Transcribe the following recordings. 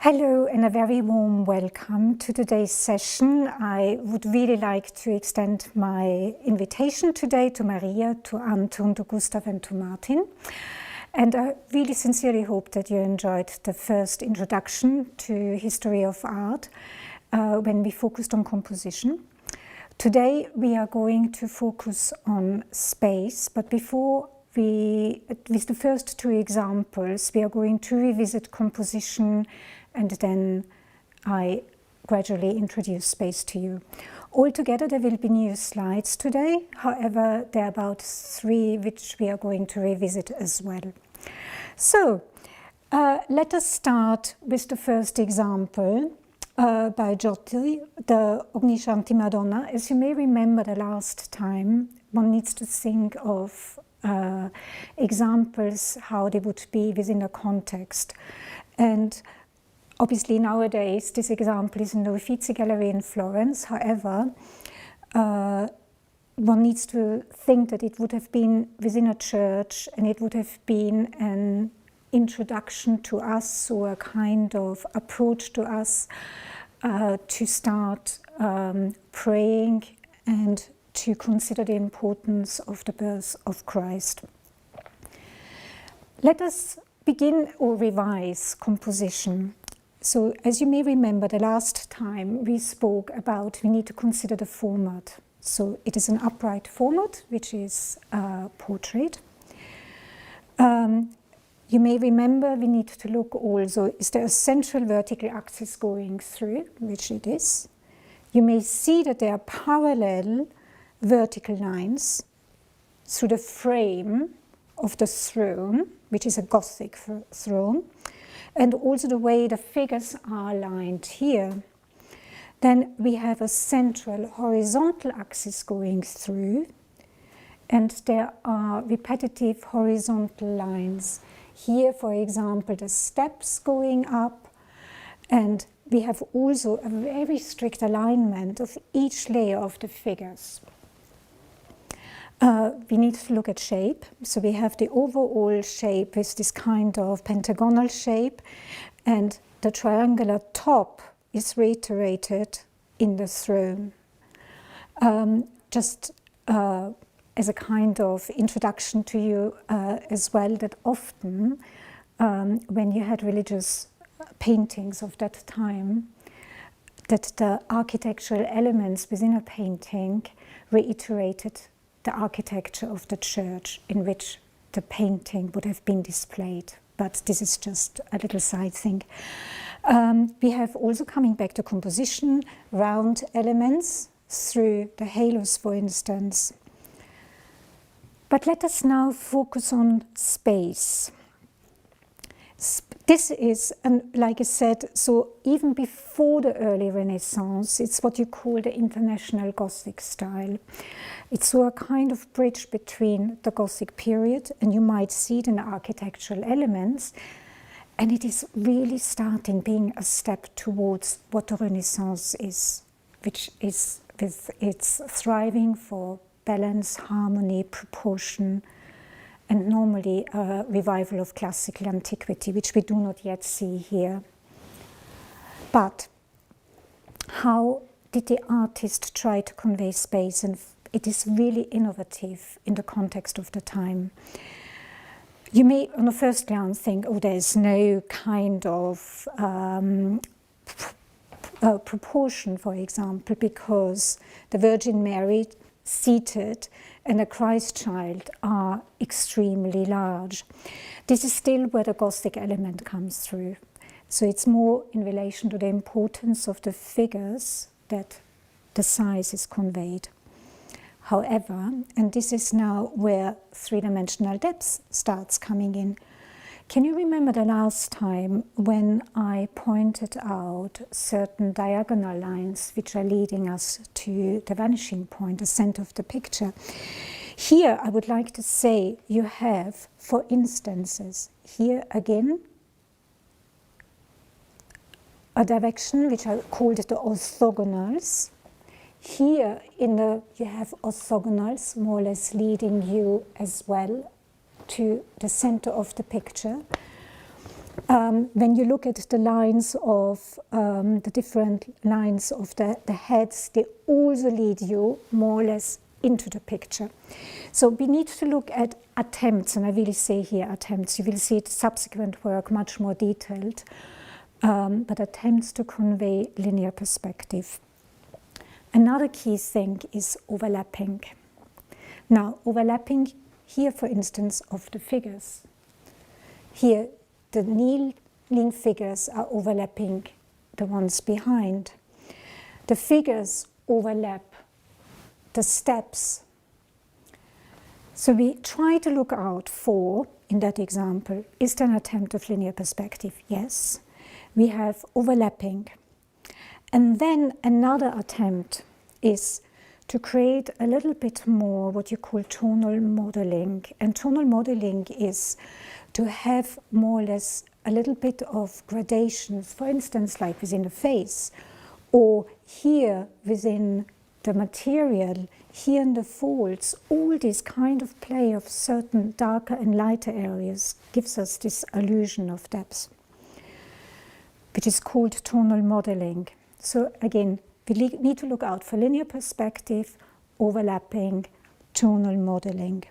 Hello and a very warm welcome to today's session. I would really like to extend my invitation today to Maria, to Anton, to Gustav and to Martin. And I really sincerely hope that you enjoyed the first introduction to history of art when we focused on composition. Today we are going to focus on space, but before with the first two examples, we are going to revisit composition, and then I gradually introduce space to you. Altogether, there will be new slides today. However, there are about 3 which we are going to revisit as well. So, let us start with the first example by Jyoti, the ognishanti Madonna. As you may remember the last time, one needs to think of examples, how they would be within a context. And obviously nowadays this example is in the Uffizi Gallery in Florence. However, one needs to think that it would have been within a church, and it would have been an introduction to us, or a kind of approach to us to start praying and to consider the importance of the birth of Christ. Let us begin or revise composition. So, as you may remember, the last time we spoke about we need to consider the format. So it is an upright format, which is a portrait. You may remember we need to look also, is there a central vertical axis going through, which it is. You may see that there are parallel vertical lines through the frame of the throne, which is a Gothic throne, and also the way the figures are aligned here. Then we have a central horizontal axis going through, and there are repetitive horizontal lines. Here, for example, the steps going up, and we have also a very strict alignment of each layer of the figures. We need to look at shape. So we have the overall shape with this kind of pentagonal shape, and the triangular top is reiterated in the throne. Just as a kind of introduction to you as well, that often when you had religious paintings of that time, that the architectural elements within a painting reiterated the architecture of the church in which the painting would have been displayed. But this is just a little side thing. We have also, coming back to composition, round elements through the halos, for instance. But let us now focus on space. This is, and like I said, so even before the early Renaissance, it's what you call the international Gothic style. It's so a kind of bridge between the Gothic period, and you might see it in the architectural elements, and it is really starting being a step towards what the Renaissance is, which is with its thriving for balance, harmony, proportion, and normally a revival of classical antiquity, which we do not yet see here. But how did the artist try to convey space? And it is really innovative in the context of the time. You may, on a first glance, think, oh, there's no kind of proportion, for example, because the Virgin Mary seated and a Christ child are extremely large. This is still where the Gothic element comes through. So it's more in relation to the importance of the figures that the size is conveyed. However, and this is now where three-dimensional depth starts coming in. Can you remember the last time when I pointed out certain diagonal lines which are leading us to the vanishing point, the center of the picture? Here I would like to say you have, for instances, here again a direction which I called the orthogonals. Here you have orthogonals more or less leading you as well to the center of the picture. when you look at the lines of the different lines of the heads, they also lead you more or less into the picture. So we need to look at attempts, and I will say here attempts. You will see it subsequent work much more detailed, but attempts to convey linear perspective. Another key thing is overlapping. Now, overlapping here, for instance, of the figures. Here, the kneeling figures are overlapping the ones behind. The figures overlap the steps. So we try to look out for, in that example, is there an attempt of linear perspective? Yes. We have overlapping. And then another attempt is to create a little bit more what you call tonal modeling. And tonal modeling is to have more or less a little bit of gradations, for instance, like within the face, or here within the material, here in the folds. All this kind of play of certain darker and lighter areas gives us this illusion of depth, which is called tonal modeling. So again, we need to look out for linear perspective, overlapping, tonal modeling.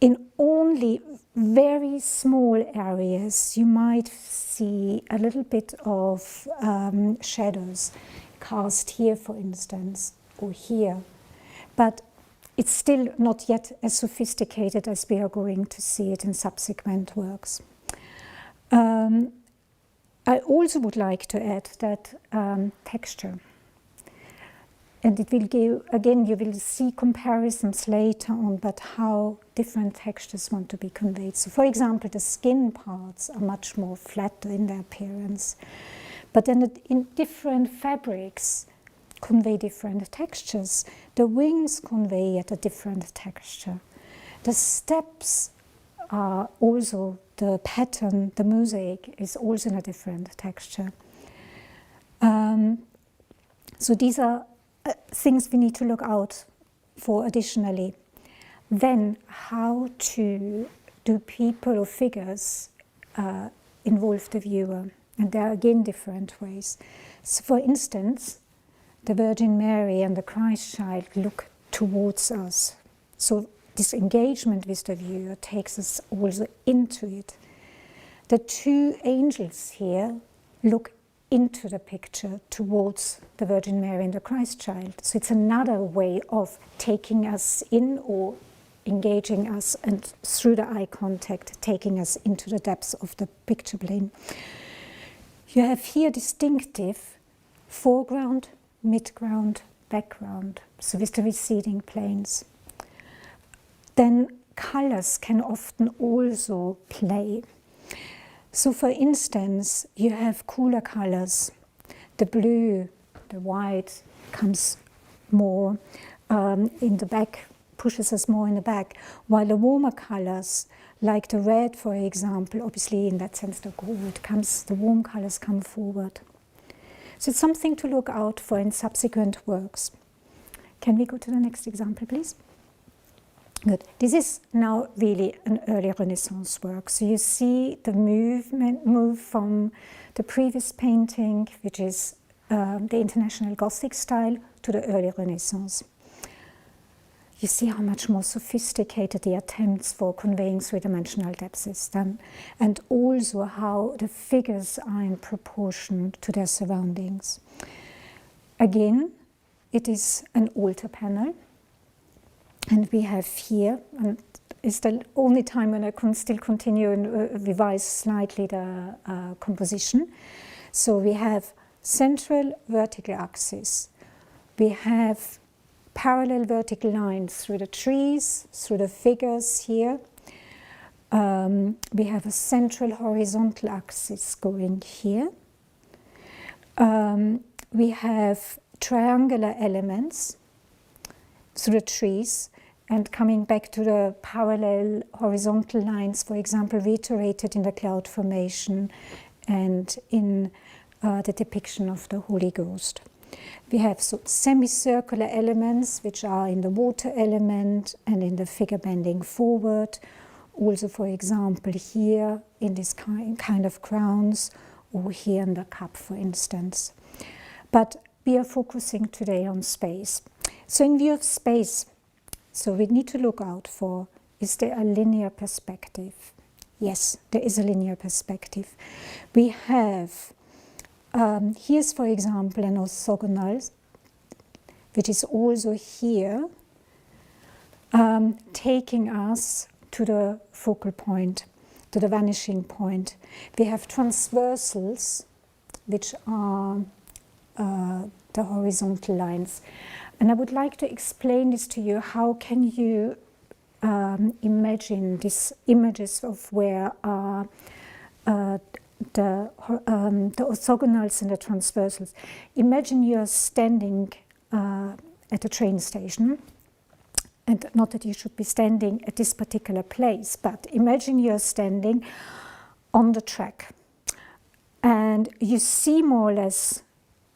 In only very small areas, you might see a little bit of shadows cast here, for instance, or here. But it's still not yet as sophisticated as we are going to see it in subsequent works. I also would like to add that texture. And it will give, again, you will see comparisons later on, but how different textures want to be conveyed. So, for example, the skin parts are much more flatter in their appearance. But then in different fabrics convey different textures. The wings convey yet a different texture. The steps are also, the pattern, the mosaic is also in a different texture. So these are things we need to look out for additionally. Then how to do people or figures involve the viewer. And there are again different ways. So for instance, the Virgin Mary and the Christ child look towards us. So this engagement with the viewer takes us also into it. The two angels here look into the picture towards the Virgin Mary and the Christ child. So it's another way of taking us in or engaging us, and through the eye contact taking us into the depths of the picture plane. You have here distinctive foreground, midground, background, so with the receding planes. Then colors can often also play. So for instance, you have cooler colors. The blue, the white comes more in the back, pushes us more in the back, while the warmer colors, like the red, for example, obviously in that sense the gold comes, the warm colors come forward. So it's something to look out for in subsequent works. Can we go to the next example, please? Good. This is now really an early Renaissance work. So you see the move from the previous painting, which is the International Gothic style, to the early Renaissance. You see how much more sophisticated the attempts for conveying three-dimensional depths is done, and also how the figures are in proportion to their surroundings. Again, it is an altar panel. And we have here, and it's the only time when I can still continue and revise slightly the composition. So we have central vertical axis. We have parallel vertical lines through the trees, through the figures here. We have a central horizontal axis going here. We have triangular elements through the trees, and coming back to the parallel horizontal lines, for example, reiterated in the cloud formation and in the depiction of the Holy Ghost. We have semicircular elements, which are in the water element and in the figure bending forward, also, for example, here in this kind of crowns, or here in the cup, for instance. But we are focusing today on space. So in view of space, so we need to look out for, is there a linear perspective? Yes, there is a linear perspective. We have, here's for example an orthogonal, which is also here, taking us to the focal point, to the vanishing point. We have transversals, which are the horizontal lines. And I would like to explain this to you. How can you imagine these images of where the orthogonals and the transversals? Imagine you're standing at a train station, and not that you should be standing at this particular place, but imagine you're standing on the track and you see more or less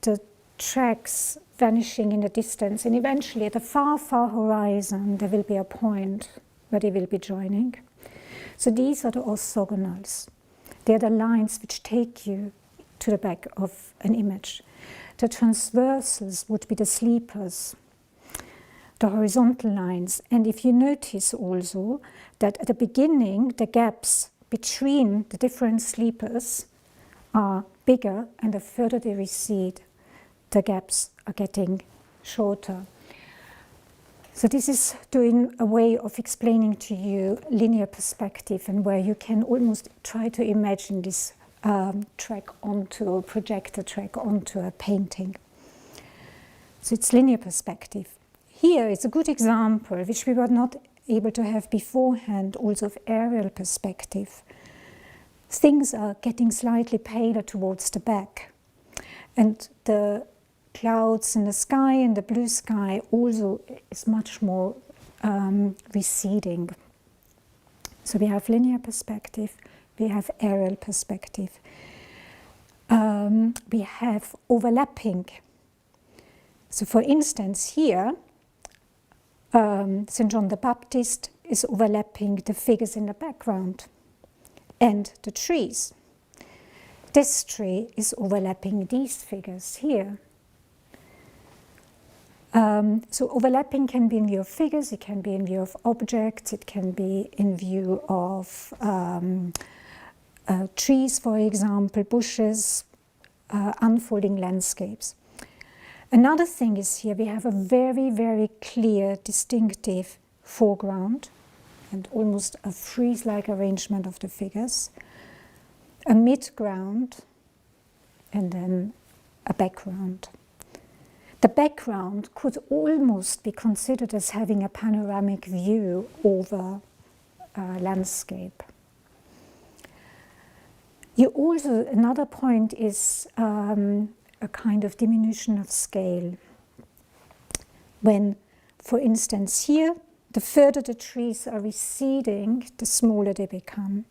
the tracks vanishing in the distance, and eventually at the far, far horizon there will be a point where they will be joining. So these are the orthogonals. They are the lines which take you to the back of an image. The transversals would be the sleepers, the horizontal lines. And if you notice also that at the beginning the gaps between the different sleepers are bigger, and the further they recede, the gaps are getting shorter. So this is doing a way of explaining to you linear perspective, and where you can almost try to imagine this track onto a projector track onto a painting. So it's linear perspective. Here is a good example, which we were not able to have beforehand, also of aerial perspective. Things are getting slightly paler towards the back, and the clouds in the sky and the blue sky also is much more receding. So we have linear perspective, we have aerial perspective, we have overlapping. So for instance here, St. John the Baptist is overlapping the figures in the background and the trees. This tree is overlapping these figures here. So overlapping can be in view of figures, it can be in view of objects, it can be in view of trees, for example, bushes, unfolding landscapes. Another thing is here we have a very, very clear, distinctive foreground and almost a frieze-like arrangement of the figures, a midground, and then a background. The background could almost be considered as having a panoramic view over a landscape. You also, another point is a kind of diminution of scale. When, for instance, here, the further the trees are receding, the smaller they become.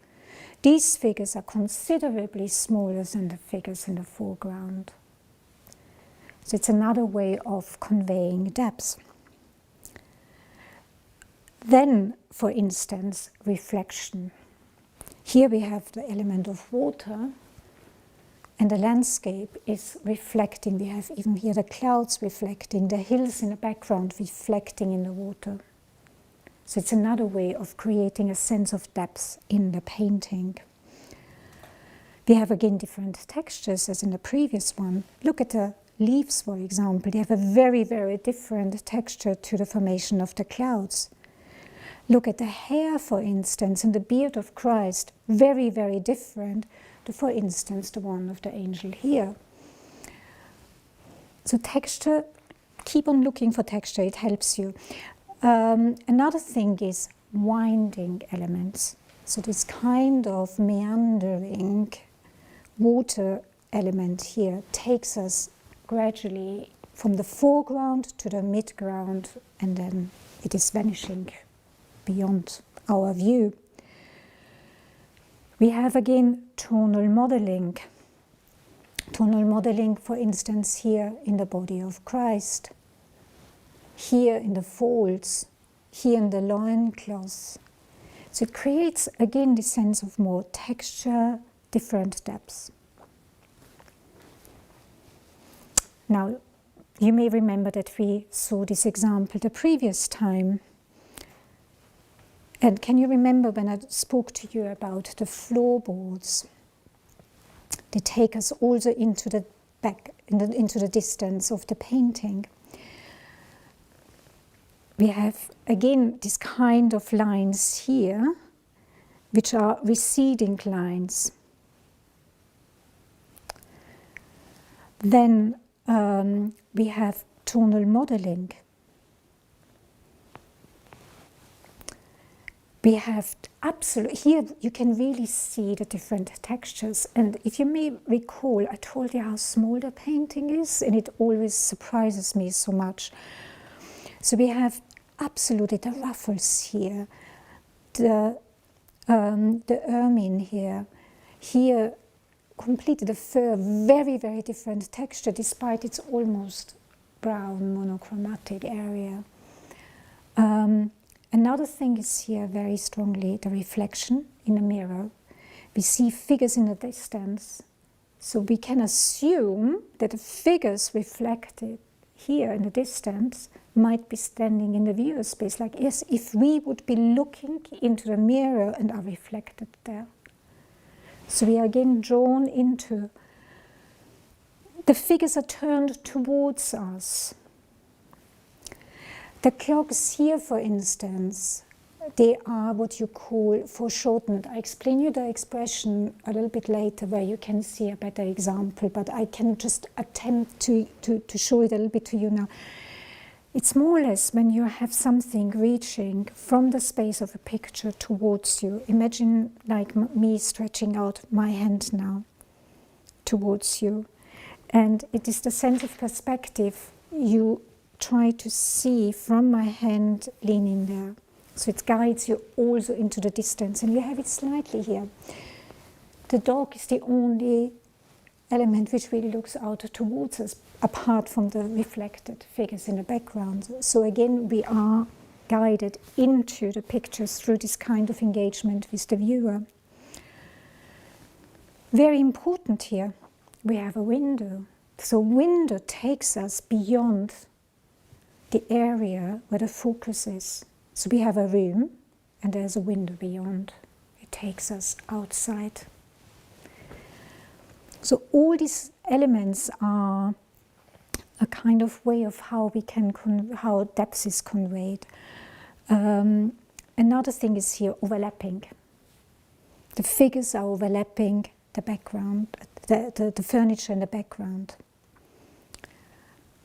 These figures are considerably smaller than the figures in the foreground. So it's another way of conveying depth. Then, for instance, reflection. Here we have the element of water, and the landscape is reflecting. We have even here the clouds reflecting, the hills in the background reflecting in the water. So it's another way of creating a sense of depth in the painting. We have again different textures as in the previous one. Look at the leaves, for example. They have a very, very different texture to the formation of the clouds. Look at the hair, for instance, and the beard of Christ, very, very different to, for instance, the one of the angel here. So texture, keep on looking for texture, it helps you. Another thing is winding elements. So this kind of meandering water element here takes us gradually from the foreground to the midground, and then it is vanishing beyond our view. We have again tonal modeling. Tonal modeling, for instance, here in the body of Christ, here in the folds, here in the loincloth. So it creates again the sense of more texture, different depths. Now, you may remember that we saw this example the previous time. And can you remember when I spoke to you about the floorboards? They take us also into the back, into the distance of the painting. We have again this kind of lines here, which are receding lines. Then we have tonal modeling. We have here you can really see the different textures. And if you may recall, I told you how small the painting is, and it always surprises me so much. So we have absolutely the ruffles here, the ermine here, completely the fur, very, very different texture, despite its almost brown monochromatic area. Another thing is here very strongly the reflection in a mirror. We see figures in the distance, so we can assume that the figures reflected here in the distance might be standing in the viewer space, like as if we would be looking into the mirror and are reflected there. So we are again drawn into, the figures are turned towards us. The clocks here, for instance, they are what you call foreshortened. I explain you the expression a little bit later where you can see a better example, but I can just attempt to show it a little bit to you now. It's more or less when you have something reaching from the space of a picture towards you. Imagine like me stretching out my hand now towards you. And it is the sense of perspective you try to see from my hand leaning there. So it guides you also into the distance, and you have it slightly here. The dog is the only element which really looks out towards us, apart from the reflected figures in the background. So again, we are guided into the pictures through this kind of engagement with the viewer. Very important here, we have a window. So window takes us beyond the area where the focus is. So we have a room and there's a window beyond. It takes us outside. So all these elements are a kind of way of how we can how depth is conveyed. Another thing is here overlapping. The figures are overlapping the background, the furniture in the background.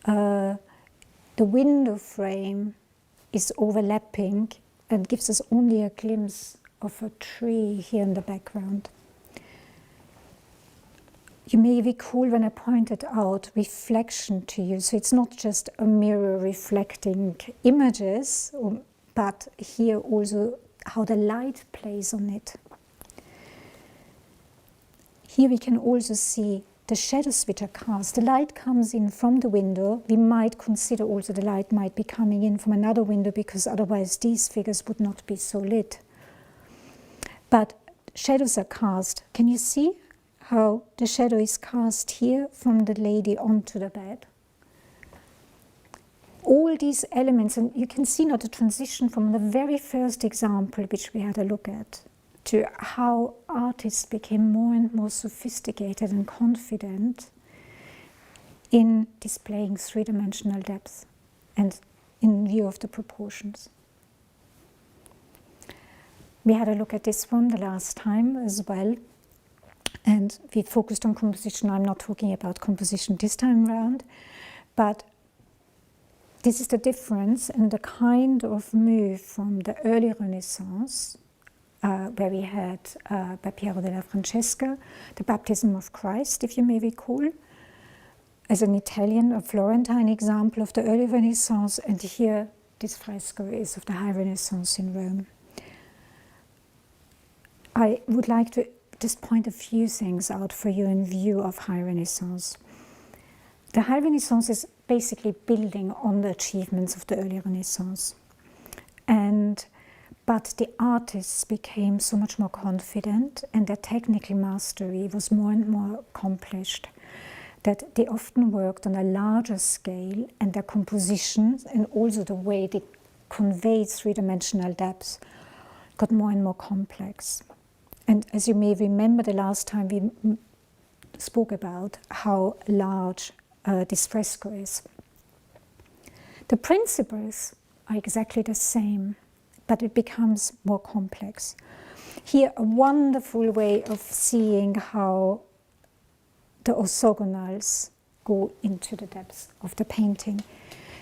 The window frame is overlapping and gives us only a glimpse of a tree here in the background. You may recall when I pointed out reflection to you, so it's not just a mirror reflecting images, but here also how the light plays on it. Here we can also see the shadows which are cast. The light comes in from the window. We might consider also the light might be coming in from another window, because otherwise these figures would not be so lit. But shadows are cast. Can you see how the shadow is cast here from the lady onto the bed? All these elements, and you can see now the transition from the very first example which we had a look at, to how artists became more and more sophisticated and confident in displaying three-dimensional depth and in view of the proportions. We had a look at this one the last time as well, and we focused on composition. I'm not talking about composition this time around, but this is the difference in the kind of move from the early Renaissance, where we had by Piero della Francesca, the Baptism of Christ, if you may recall, as an Italian, a Florentine example of the early Renaissance, and here this fresco is of the High Renaissance in Rome. I would like to just point a few things out for you in view of High Renaissance. The High Renaissance is basically building on the achievements of the early Renaissance. And But the artists became so much more confident, and their technical mastery was more and more accomplished, that they often worked on a larger scale, and their compositions and also the way they conveyed three-dimensional depths got more and more complex. And as you may remember, the last time we spoke about how large this fresco is. The principles are exactly the same, but it becomes more complex. Here, a wonderful way of seeing how the orthogonals go into the depths of the painting.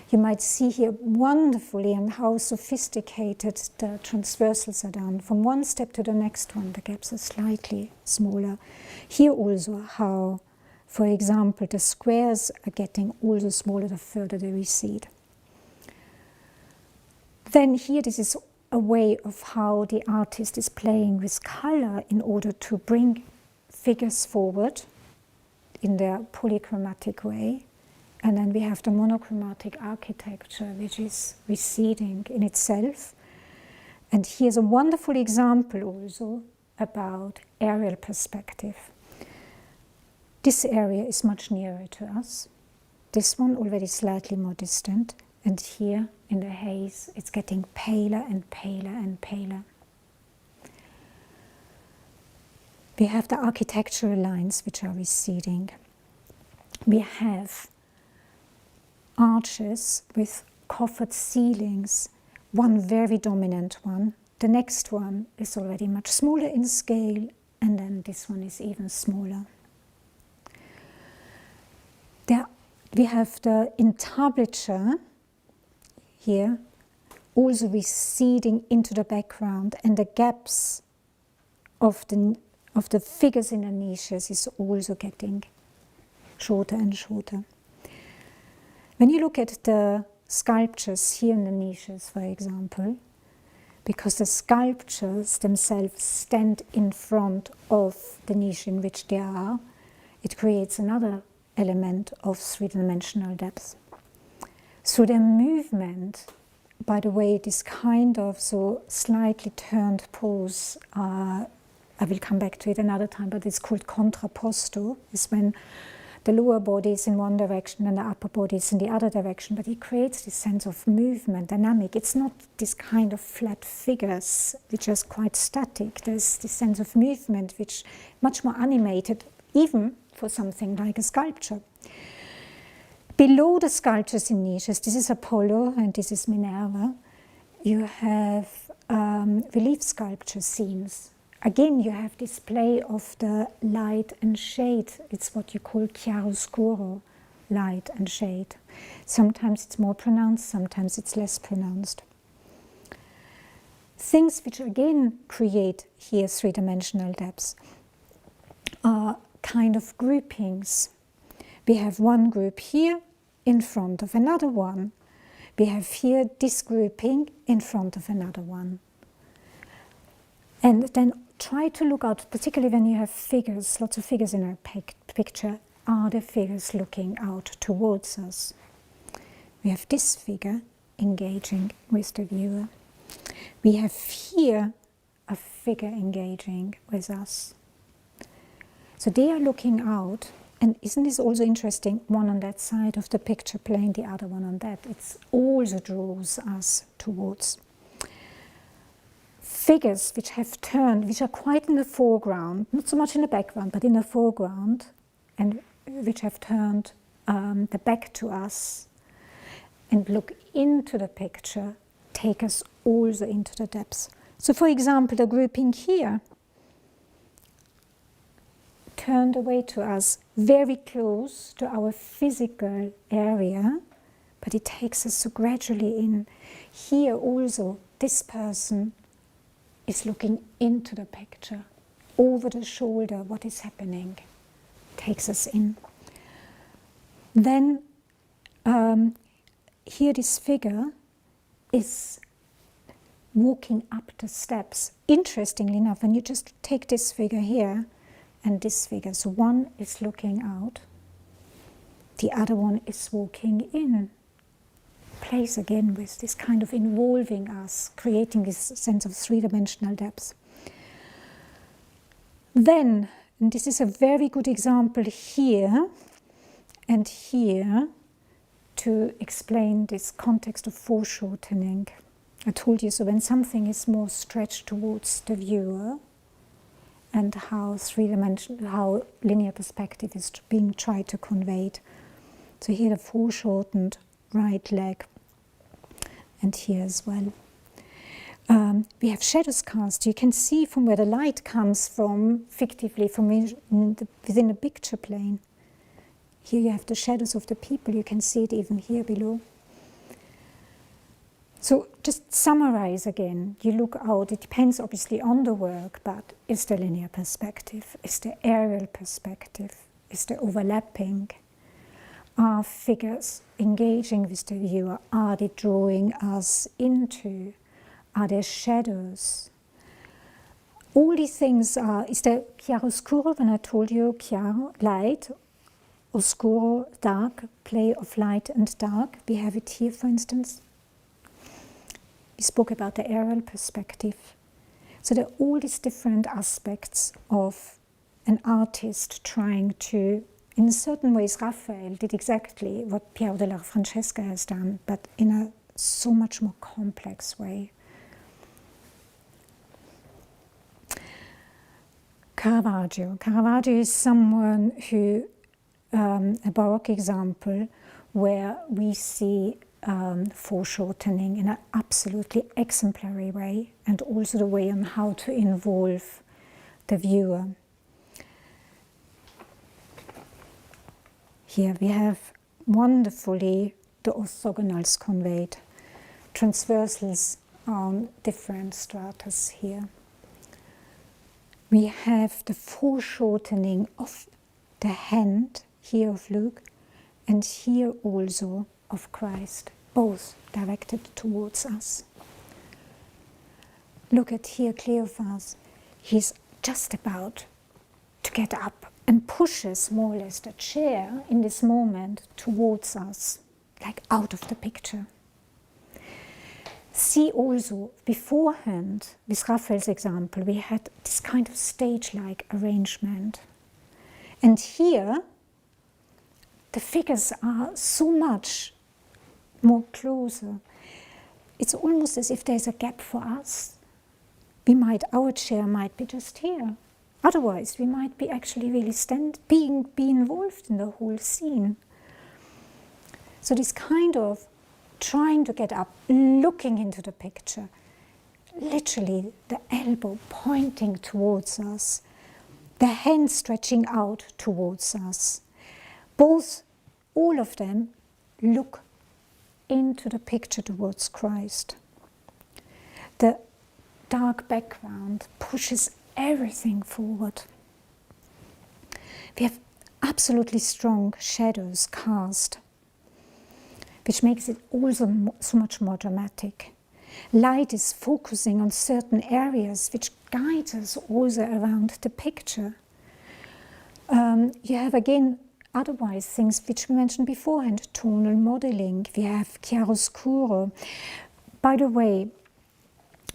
You might see here wonderfully and how sophisticated the transversals are done. From one step to the next one, the gaps are slightly smaller. Here also how, for example, the squares are getting also smaller the further they recede. Then here, this is a way of how the artist is playing with color in order to bring figures forward in their polychromatic way. And then we have the monochromatic architecture, which is receding in itself. And here's a wonderful example also about aerial perspective. This area is much nearer to us. This one already slightly more distant. And here in the haze, it's getting paler and paler and paler. We have the architectural lines which are receding. We have arches with coffered ceilings, one very dominant one. The next one is already much smaller in scale, and then this one is even smaller. There we have the entablature here, also receding into the background, and the gaps of the figures in the niches is also getting shorter and shorter. When you look at the sculptures here in the niches, for example, because the sculptures themselves stand in front of the niche in which they are, it creates another element of three-dimensional depth. So the movement, by the way, this kind of so slightly turned pose, I will come back to it another time, but it's called contrapposto, is when the lower body is in one direction and the upper body is in the other direction, but it creates this sense of movement, dynamic. It's not this kind of flat figures which are quite static. There's this sense of movement which is much more animated, even for something like a sculpture. Below the sculptures in niches, this is Apollo and this is Minerva, you have relief sculpture scenes. Again, you have display of the light and shade. It's what you call chiaroscuro, light and shade. Sometimes it's more pronounced, sometimes it's less pronounced. Things which again create here three-dimensional depths are kind of groupings. We have one group here in front of another one. We have here this grouping in front of another one. And then try to look out, particularly when you have figures, lots of figures in a picture, are the figures looking out towards us? We have this figure engaging with the viewer. We have here a figure engaging with us. So they are looking out, and isn't this also interesting? One on that side of the picture plane, the other one on that. It also draws us towards. Figures which have turned, which are quite in the foreground, not so much in the background, but in the foreground, and which have turned the back to us and look into the picture, take us also into the depths. So for example, the grouping here turned away to us, very close to our physical area, but it takes us so gradually in. Here also, this person is looking into the picture, over the shoulder, what is happening, takes us in. Then here this figure is walking up the steps. Interestingly enough, when you just take this figure here and this figure, so one is looking out, the other one is walking in, plays again with this kind of involving us, creating this sense of three-dimensional depth. Then, and this is a very good example here and here to explain this context of foreshortening. I told you, so when something is more stretched towards the viewer, and how linear perspective is being tried to convey it. So here the foreshortened right leg, and here as well. We have shadows cast. You can see from where the light comes from, fictively, from within a picture plane. Here you have the shadows of the people. You can see it even here below. So just summarize again. You look out. It depends obviously on the work, but is the linear perspective? Is the aerial perspective? Is the overlapping? Are figures engaging with the viewer? Are they drawing us into? Are there shadows? All these things are, is there chiaroscuro, when I told you chiaro, light, oscuro, dark, play of light and dark. We have it here, for instance. We spoke about the aerial perspective. So there are all these different aspects of an artist trying to, in certain ways, Raphael did exactly what Piero della Francesca has done, but in a so much more complex way. Caravaggio. Caravaggio is someone who, a Baroque example, where we see foreshortening in an absolutely exemplary way, and also the way on how to involve the viewer. Here we have wonderfully the orthogonals conveyed, transversals on different stratas here. We have the foreshortening of the hand here of Luke, and here also of Christ, both directed towards us. Look at here Cleophas. He's just about to get up and pushes more or less the chair in this moment towards us, like out of the picture. See also, beforehand, with Raphael's example, we had this kind of stage-like arrangement. And here, the figures are so much more closer. It's almost as if there's a gap for us. Our chair might be just here. Otherwise, we might be actually really be involved in the whole scene. So this kind of trying to get up, looking into the picture, literally the elbow pointing towards us, the hand stretching out towards us. All of them look into the picture towards Christ. The dark background pushes everything forward. We have absolutely strong shadows cast, which makes it also so much more dramatic. Light is focusing on certain areas, which guides us also around the picture. You have again otherwise things which we mentioned beforehand, tonal modeling. We have chiaroscuro. By the way,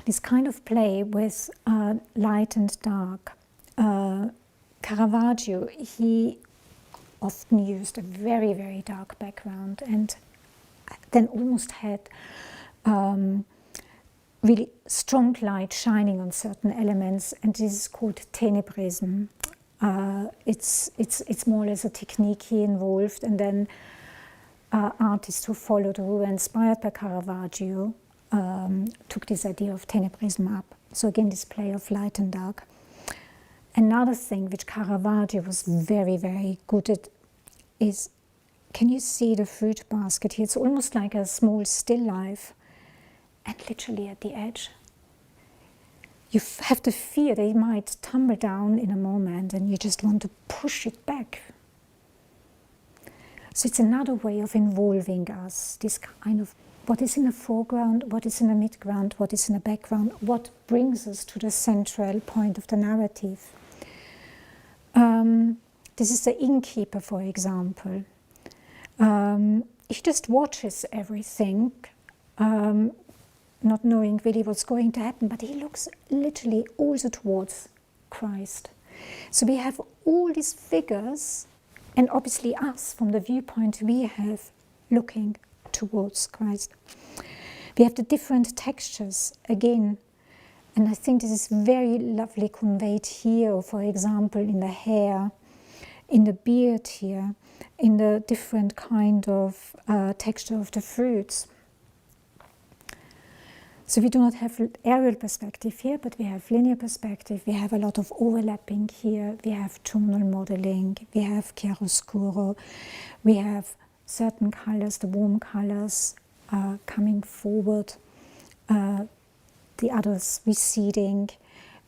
this kind of play with light and dark, Caravaggio, he often used a very, very dark background and then almost had really strong light shining on certain elements, and this is called tenebrism. It's more or less a technique he involved, and then artists who followed, who were inspired by Caravaggio, took this idea of tenebrism up. So again, this play of light and dark. Another thing which Caravaggio was very, very good at is, can you see the fruit basket here? It's almost like a small still life, and literally at the edge. You have the fear they might tumble down in a moment, and you just want to push it back. So it's another way of involving us, this kind of what is in the foreground, what is in the midground, what is in the background, what brings us to the central point of the narrative. This is the innkeeper, for example. he just watches everything, not knowing really what's going to happen, but he looks literally also towards Christ. So we have all these figures, and obviously us, from the viewpoint we have, looking towards Christ. We have the different textures again, and I think this is very lovely conveyed here, for example, in the hair, in the beard here, in the different kind of texture of the fruits. So we do not have aerial perspective here, but we have linear perspective. We have a lot of overlapping here. We have tonal modeling. We have chiaroscuro. We have certain colors, the warm colors, coming forward, the others receding.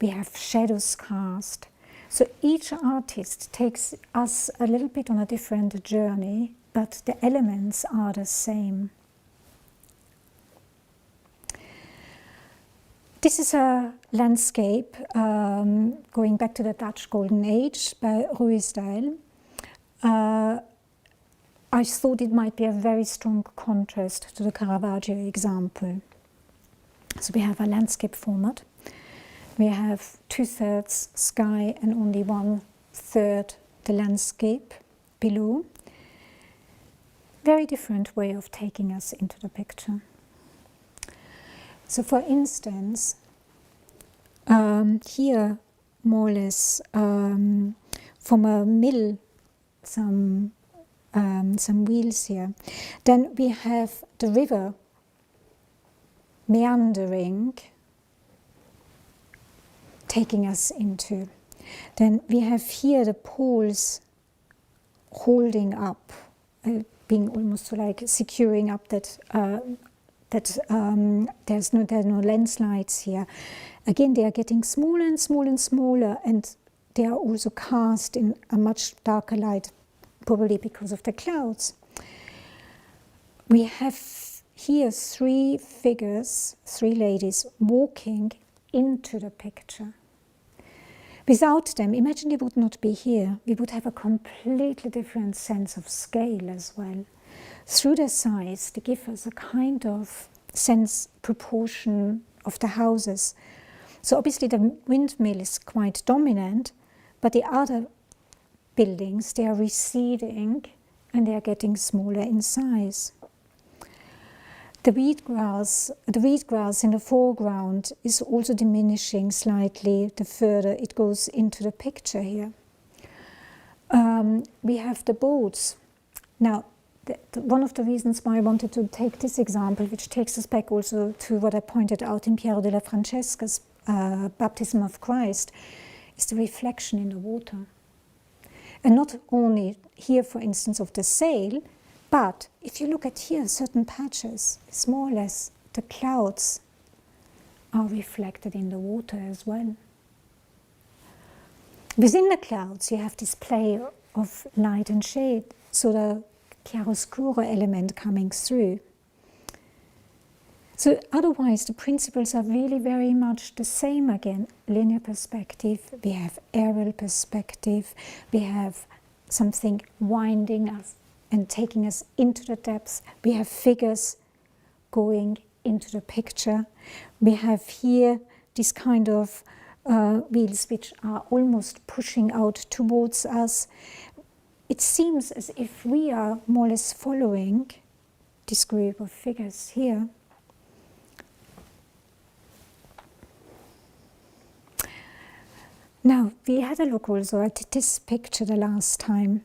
We have shadows cast. So each artist takes us a little bit on a different journey, but the elements are the same. This is a landscape going back to the Dutch Golden Age by Ruysdael. I thought it might be a very strong contrast to the Caravaggio example. So we have a landscape format. We have 2/3 sky and only 1/3 the landscape below. Very different way of taking us into the picture. So for instance, here more or less from a mill, some wheels here. Then we have the river meandering, taking us into. Then we have here the poles holding up, being almost like securing up that there's no landslides here. Again, they are getting smaller and smaller and smaller, and they are also cast in a much darker light, probably because of the clouds. We have here 3 figures, 3 ladies walking into the picture. Without them, imagine they would not be here. We would have a completely different sense of scale as well. Through their size, they give us a kind of sense, proportion of the houses. So obviously the windmill is quite dominant, but the other buildings, they are receding and they are getting smaller in size. The wheatgrass in the foreground is also diminishing slightly the further it goes into the picture here. We have the boats. Now, one of the reasons why I wanted to take this example, which takes us back also to what I pointed out in Piero della Francesca's Baptism of Christ, is the reflection in the water. And not only here, for instance, of the sail, but if you look at here, certain patches, it's more or less the clouds are reflected in the water as well. Within the clouds, you have this play of light and shade, so the chiaroscuro element coming through. So otherwise, the principles are really very much the same again. Linear perspective, we have aerial perspective, we have something winding us and taking us into the depths. We have figures going into the picture. We have here this kind of wheels which are almost pushing out towards us. It seems as if we are more or less following this group of figures here. Now, we had a look also at this picture the last time.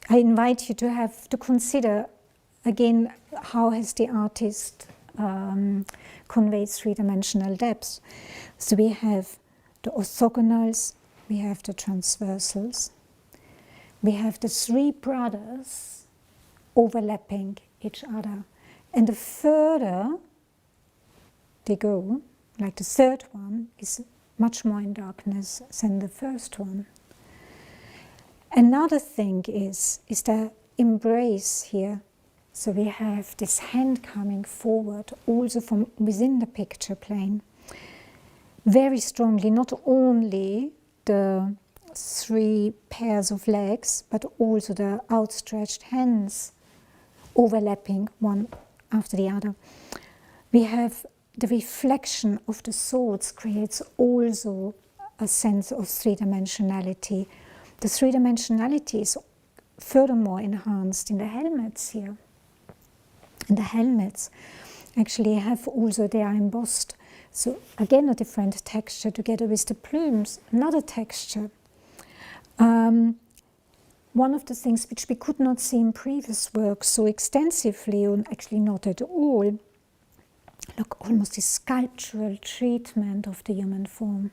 I invite you to consider again how has the artist conveyed 3-dimensional depths. So we have the orthogonals, we have the transversals, we have the 3 brothers overlapping each other, and the further they go, like the third one, is much more in darkness than the first one. Another thing is the embrace here. So we have this hand coming forward also from within the picture plane. Very strongly, not only the 3 pairs of legs, but also the outstretched hands overlapping one after the other. We have the reflection of the swords creates also a sense of three-dimensionality. The three-dimensionality is furthermore enhanced in the helmets here. And the helmets actually have also, they are embossed. So again, a different texture together with the plumes, another texture. One of the things which we could not see in previous works so extensively, or actually not at all, look, almost a sculptural treatment of the human form.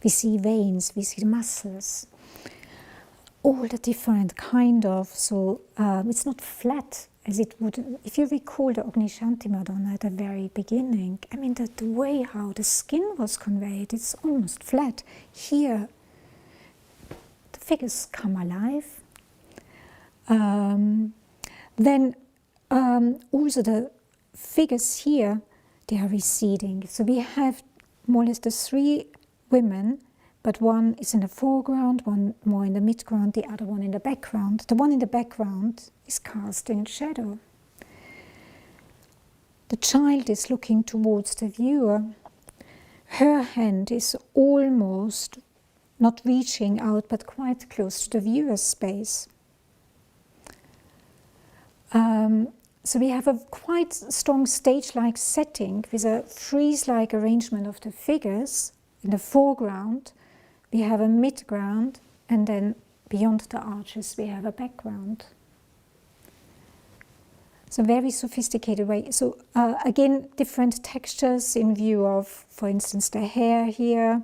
We see veins, we see the muscles, all the different kind of, so it's not flat as it would, if you recall the ognishanti Madonna at the very beginning, I mean the way how the skin was conveyed, it's almost flat. Here, the figures come alive. Then also the figures here, they are receding. So we have more or less the 3 women, but one is in the foreground, one more in the midground, the other one in the background. The one in the background is cast in shadow. The child is looking towards the viewer. Her hand is almost not reaching out, but quite close to the viewer's space. So we have a quite strong stage-like setting with a frieze-like arrangement of the figures. In the foreground, we have a midground, and then beyond the arches, we have a background. So very sophisticated way. So again, different textures in view of, for instance, the hair here,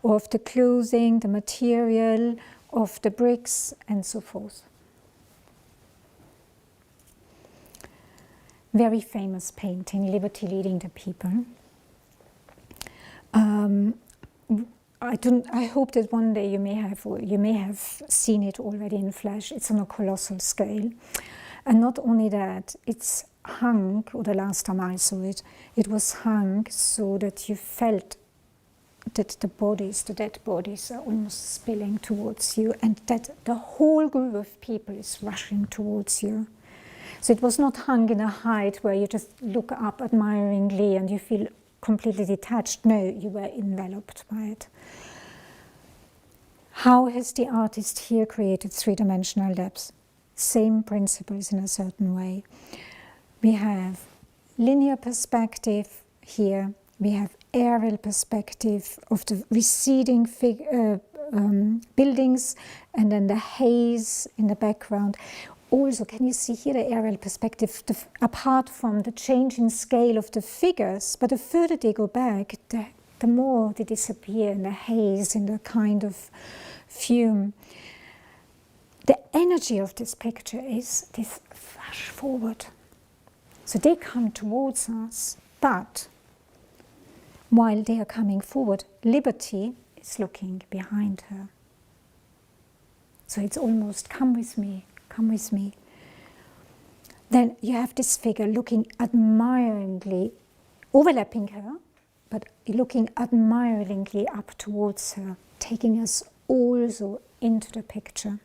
or of the clothing, the material, of the bricks, and so forth. Very famous painting, Liberty Leading the People. I hope that one day you may have seen it already in flesh. It's on a colossal scale, and not only that, it's hung. Or the last time I saw it, it was hung so that you felt that the dead bodies, are almost spilling towards you, and that the whole group of people is rushing towards you. So it was not hung in a height where you just look up admiringly and you feel completely detached. No, you were enveloped by it. How has the artist here created three-dimensional depths? Same principles in a certain way. We have linear perspective here. We have aerial perspective of the receding buildings, and then the haze in the background. Also, can you see here the aerial perspective, apart from the change in scale of the figures, but the further they go back, the more they disappear in the haze, in the kind of fume. The energy of this picture is this flash forward. So they come towards us, but while they are coming forward, Liberty is looking behind her. So it's almost, come with me. Come with me. Then you have this figure looking admiringly, overlapping her, but looking admiringly up towards her, taking us also into the picture.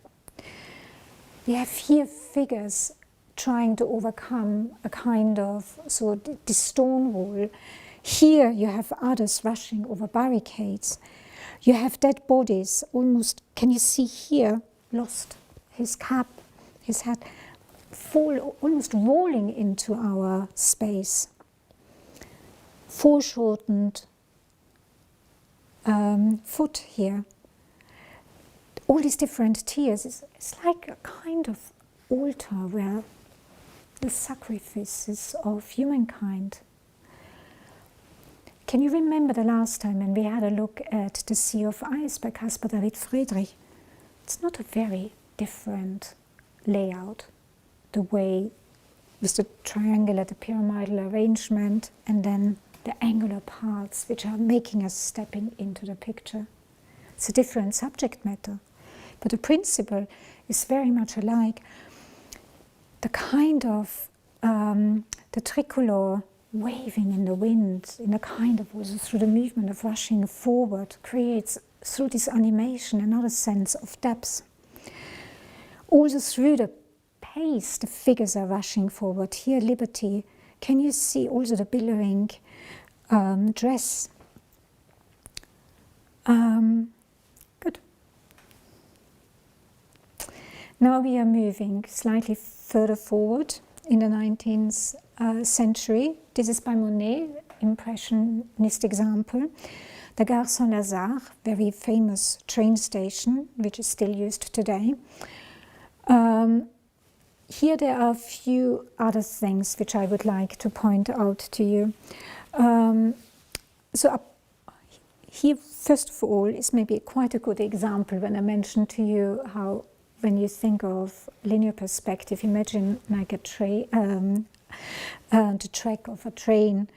We have here figures trying to overcome a kind of, so the stone wall. Here you have others rushing over barricades. You have dead bodies, almost, can you see here, lost his cap, his hat, almost rolling into our space. Foreshortened foot here. All these different tiers, it's like a kind of altar where the sacrifices of humankind. Can you remember the last time when we had a look at The Sea of Ice by Caspar David Friedrich? It's not a very different layout, the way with the triangular, the pyramidal arrangement, and then the angular parts which are making us stepping into the picture. It's a different subject matter, but the principle is very much alike. The kind of the tricolor waving in the wind, in a kind of, also through the movement of rushing forward, creates through this animation, another sense of depth. Also through the pace, the figures are rushing forward. Here, Liberty. Can you see also the billowing dress? Good. Now we are moving slightly further forward in the 19th century. This is by Monet, impressionist example. The Gare Saint-Lazare, very famous train station, which is still used today. Here there are a few other things which I would like to point out to you. Here, first of all, is maybe quite a good example when I mentioned to you how, when you think of linear perspective, imagine like the track of a train,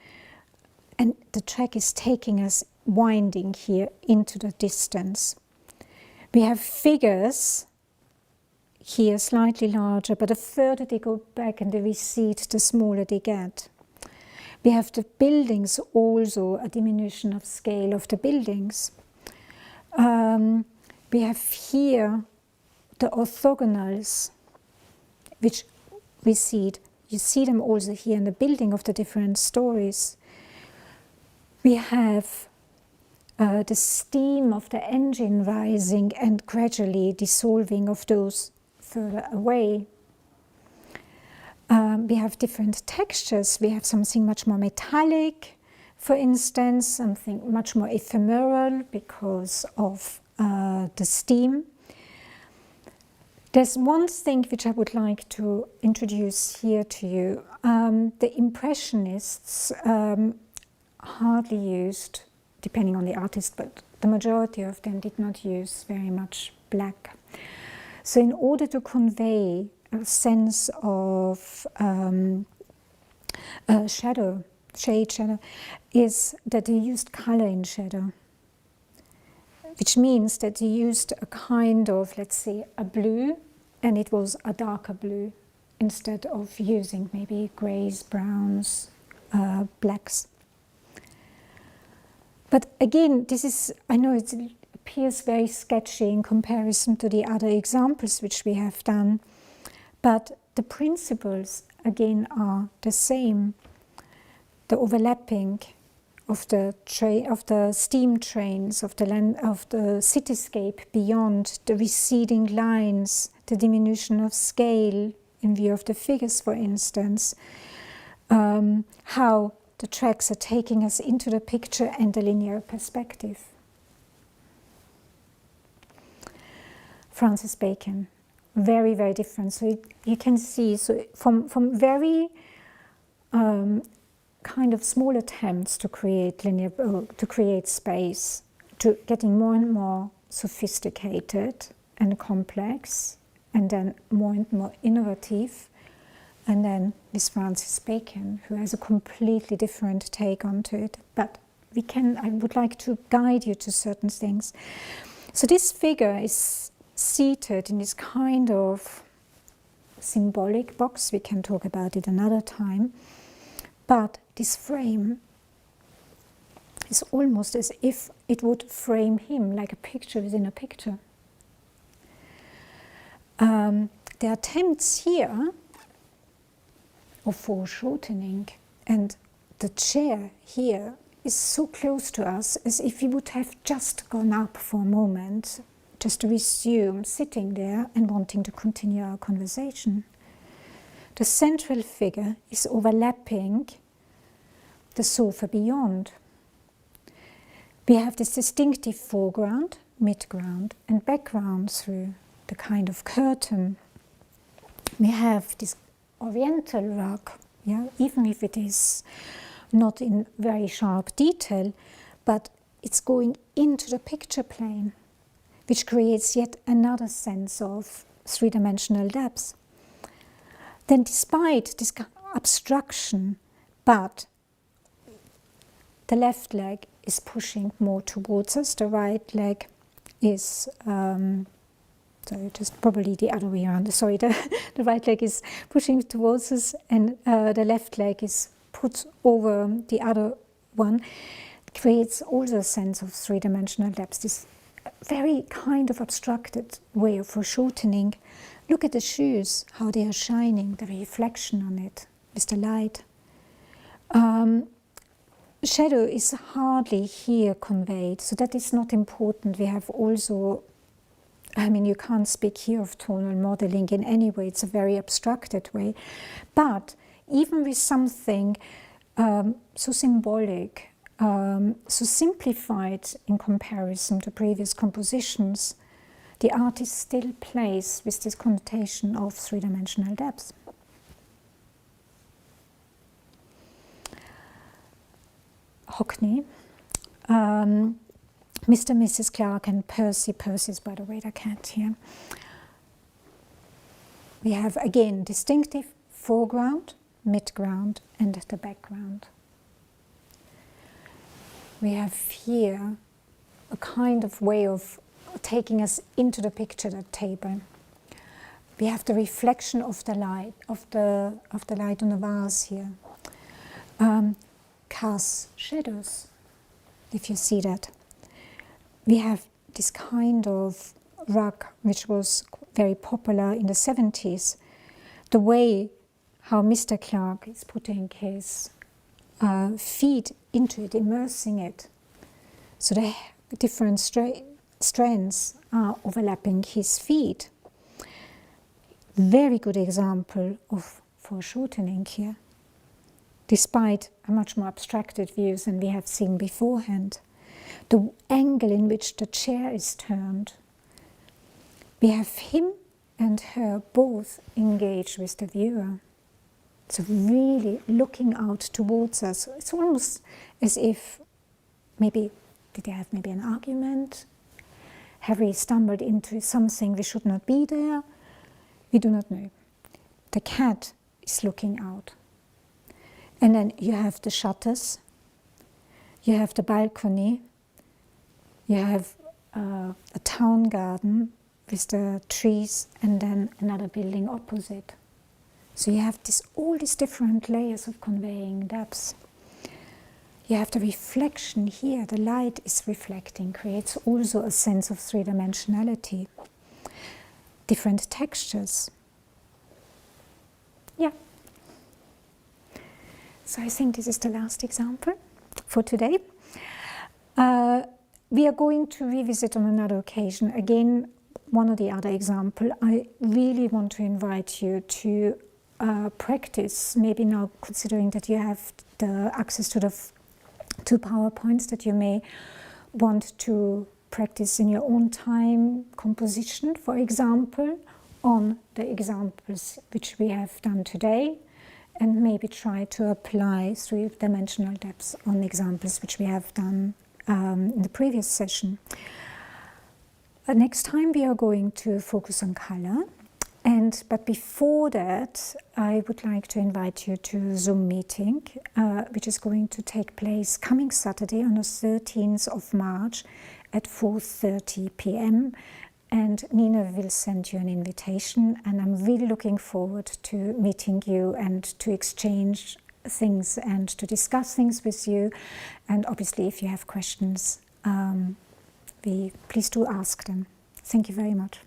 and the track is taking us winding here into the distance. We have figures here slightly larger, but the further they go back and they recede, the smaller they get. We have the buildings also, a diminution of scale of the buildings. We have here the orthogonals, which recede. You see them also here in the building of the different stories. We have the steam of the engine rising and gradually dissolving of those further away. We have different textures. We have something much more metallic, for instance, something much more ephemeral because of the steam. There's one thing which I would like to introduce here to you. The Impressionists hardly used, depending on the artist, but the majority of them did not use very much black. So in order to convey a sense of shadow, is that they used color in shadow, which means that they used a kind of, let's say, a blue, and it was a darker blue, instead of using maybe grays, browns, blacks. But again, this is, I know it appears very sketchy in comparison to the other examples which we have done, but the principles again are the same. The overlapping of the steam trains, of the cityscape beyond, the receding lines, the diminution of scale in view of the figures, for instance, how the tracks are taking us into the picture and the linear perspective. Francis Bacon, very, very different. So you can see, so from very kind of small attempts to create linear, to create space, to getting more and more sophisticated and complex, and then more and more innovative. And then with Francis Bacon, who has a completely different take onto it. But I would like to guide you to certain things. So this figure is seated in this kind of symbolic box. We can talk about it another time. But this frame is almost as if it would frame him, like a picture within a picture. The attempts here of foreshortening, and the chair here is so close to us as if we would have just gone up for a moment, just to resume sitting there and wanting to continue our conversation. The central figure is overlapping the sofa beyond. We have this distinctive foreground, midground, and background through the kind of curtain. We have this oriental rug, even if it is not in very sharp detail, but it's going into the picture plane, which creates yet another sense of three-dimensional depth. Then despite this abstraction, but the left leg is pushing more towards us, the right leg is just probably the other way around. Sorry, the right leg is pushing towards us, and the left leg is put over the other one. It creates also a sense of three-dimensional depth, this very kind of abstracted way of foreshortening. Look at the shoes, how they are shining, the reflection on it with the light. Shadow is hardly here conveyed, so that is not important. We have also, I mean, you can't speak here of tonal modeling in any way, it's a very abstracted way. But even with something so symbolic, so simplified in comparison to previous compositions, the artist still plays with this connotation of three-dimensional depth. Hockney, Mr. and Mrs. Clark and Percy. Percy is, by the way, the cat here. We have, again, distinctive foreground, midground, and the background. We have here a kind of way of taking us into the picture, the table. We have the reflection of the light, of the light on the vase here. Casts shadows, if you see that. We have this kind of rug, which was very popular in the 70s. The way how Mr. Clark is putting his feet into it, immersing it. So the different strands are overlapping his feet. Very good example of foreshortening here, despite a much more abstracted views than we have seen beforehand. The angle in which the chair is turned. We have him and her both engaged with the viewer. So really looking out towards us. It's almost as if maybe, did they have maybe an argument? Have we stumbled into something we should not be there? We do not know. The cat is looking out. And then you have the shutters, you have the balcony, you have a town garden with the trees, and then another building opposite. So you have all these different layers of conveying depth. You have the reflection here, the light is reflecting, creates also a sense of three-dimensionality. Different textures. Yeah. So I think this is the last example for today. We are going to revisit on another occasion, again, one or the other example. I really want to invite you to practice, maybe now considering that you have the access to the two PowerPoints, that you may want to practice in your own time composition, for example, on the examples which we have done today, and maybe try to apply three-dimensional depths on examples which we have done in the previous session. Next time we are going to focus on color, but before that I would like to invite you to a Zoom meeting which is going to take place coming Saturday on the 13th of March at 4:30 p.m. and Nina will send you an invitation, and I'm really looking forward to meeting you and to exchange things and to discuss things with you. And obviously if you have questions, please do ask them. Thank you very much.